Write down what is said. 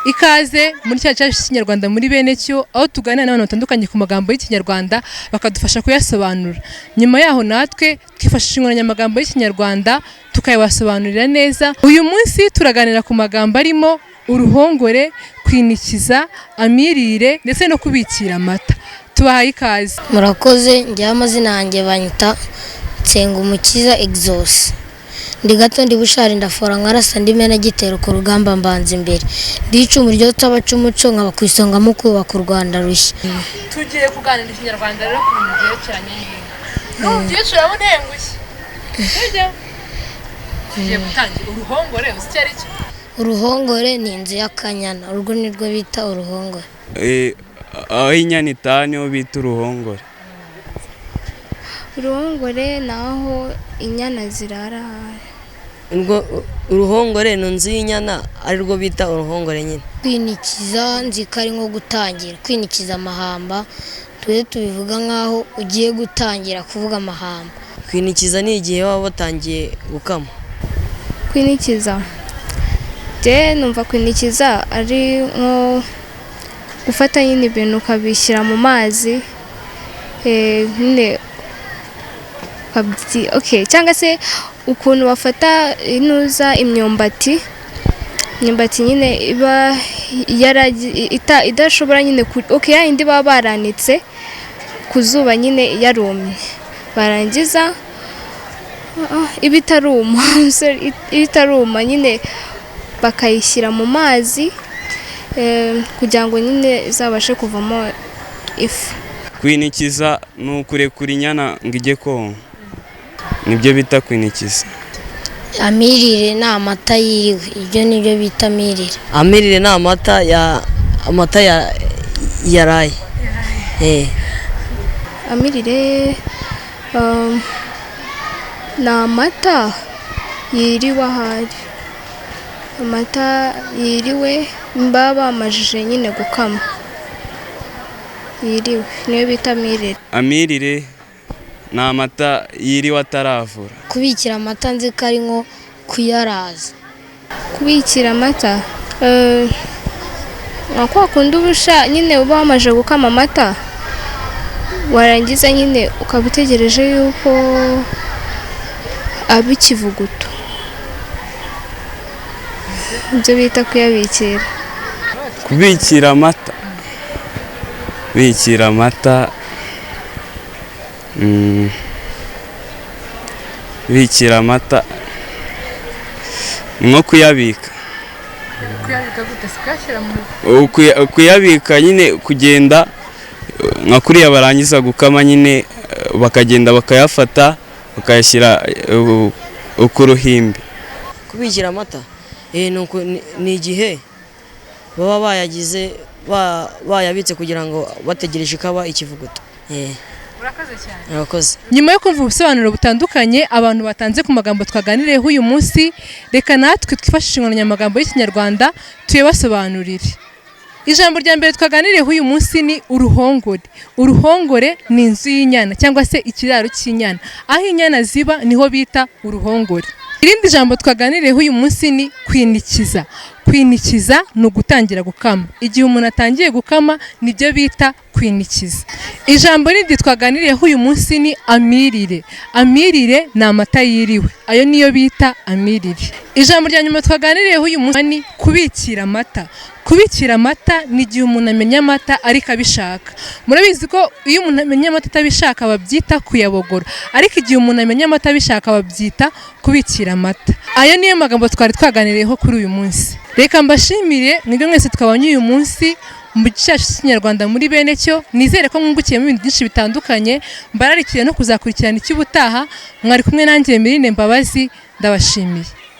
Ikaze muri cya cyacu cy'ikinyarwanda muri bene cyo aho tuganira n'abantu batandukanye ku magambo y'ikinyarwanda bakadufasha kuyasobanura. Nyuma yaho natwe twifashisha inkoranyamagambo y'ikinyarwanda tukayabasobanurira neza. Uyu munsi turaganira ku magambo arimo uruhongore, kwinikiza, amirire ndetse no kubikira amata. Tubahaye ikaze. Murakoze, njyewe amazina yanjye banyita Nsengumukiza Exos. Ndi gato ndi bushari ndafora nkarasa ndimena gitero ku rugamba mbanza imbere. Ndi icumu ryo tabaca umuco nkaba kwisonga mu kubaka u Rwanda rushya. Tugiye kuganira ikinyarwanda rero ku bintu byerekeranye n'inka. Byicura mu ntengushye. Sibyo? Tugiye gutangira uruhongore uzi ari cyo? Uruhongore ni inzu y'akanyana. Urwo nirwo bita uruhongore. Aho inyana itaniho bita uruhongore. Uruhongore naho inyana zirara. Uruhongore ni inzu y'inyana arirwo bita uruhongore nyine. Kwinikiza nziko ari nko gutangira, kwinikiza amahamba. Twe tubivuga nkaho ugiye gutangira kuvuga amahamba. Kwinikiza ni igihe waba watangiye gukama. Kwinikiza numva kwinikiza ari nko gufata nyine ibintu ukabishyira mu mazi nyine cyangwa se ukuntu bafata inuza imyumbati nyine iba idashobora nyine yindi baba baranitse ku zuba nyine yarumye barangiza ibitaruma nyine bakayishyira mu mazi kugira ngo nyine izabashe kuvamo ifu. Kwinikiza ni ukurekura inyana ngo ijye konka, nibyo bita kwinikiza. Amirire ni amata yiriwe, ibyo nibyo bita amirire. Amirire ni amata yaraye. Amirire ni amata yiriwe ahari. Amata yiriwe baba bamajije nyine gukama. Yiriwe niyo bita amirire. Amirire ni amata yiriwe ataravura. Kubikira amata nzi ko ari nko kuyaraza. Kubikira amata kwa kundi ubusha nyine uba wamaje gukama amata warangiza nyine ukaba utegereje yuko aba ikivuguto. Ibyo bita kuyabikira. Kubikira amata. Bikira amata. Bikira amata. Nko kuyabika. Kuyabika gute sikashyira mu kuyabika nyine kugenda nka kuriya barangiza gukama nyine bakagenda bakayafata bakayashyira ku ruhimbi. Kubikira amata ni igihe baba bayagize bayabitse kugira ngo bategereje ikaba ikivuguto. Urakoze cyane. Urakoze. Nyuma yo kumva ubusobanuro butandukanye abantu batanze ku magambo twaganiriyeho uyu munsi, reka natwe twifashishe inkoranyamagambo y'ikinyarwanda tuyabasobanurire. Ijambo rya mbere twaganiriyeho uyu munsi ni uruhongore. Uruhongore ni inzu y'inyana cyangwa se ikiraro cy'inyana. Aho inyana ziba niho bita uruhongore. Irindi jambo twaganiriyeho uyu munsi ni kwinikiza. Kwinikiza ni ugutangira gukama. Igihe umuntu atangiye gukama nibyo bita kwinikiza. Ijambo rindi twaganiriyeho uyu munsi ni amirire. Amirire ni amata yiriwe. Ayo niyo bita amirire. Ijambo rya nyuma twaganiriyeho uyu munsi ni kubikira amata. Kubikira amata ni igihe umuntu amenya amata ariko abishaka. Murabizi ko iyo umuntu amenya amata atabishaka babyita kuyabogora, ariko igihe umuntu amenya amata abishaka babyita kubikira amata. Ayo niyo magambo twari twaganiriyeho kuri uyu munsi. Reka mbashimire mwebwe mwese twabonye uyu munsi mu cyacu cy'ikinyarwanda muri bene cyo. Nizere ko mwungukiyemo ibintu byinshi bitandukanye. Mbararikiye no kuzakurikirana icy'ubutaha. Mwari kumwe nanjye Emeline Mbabazi, ndabashimiye.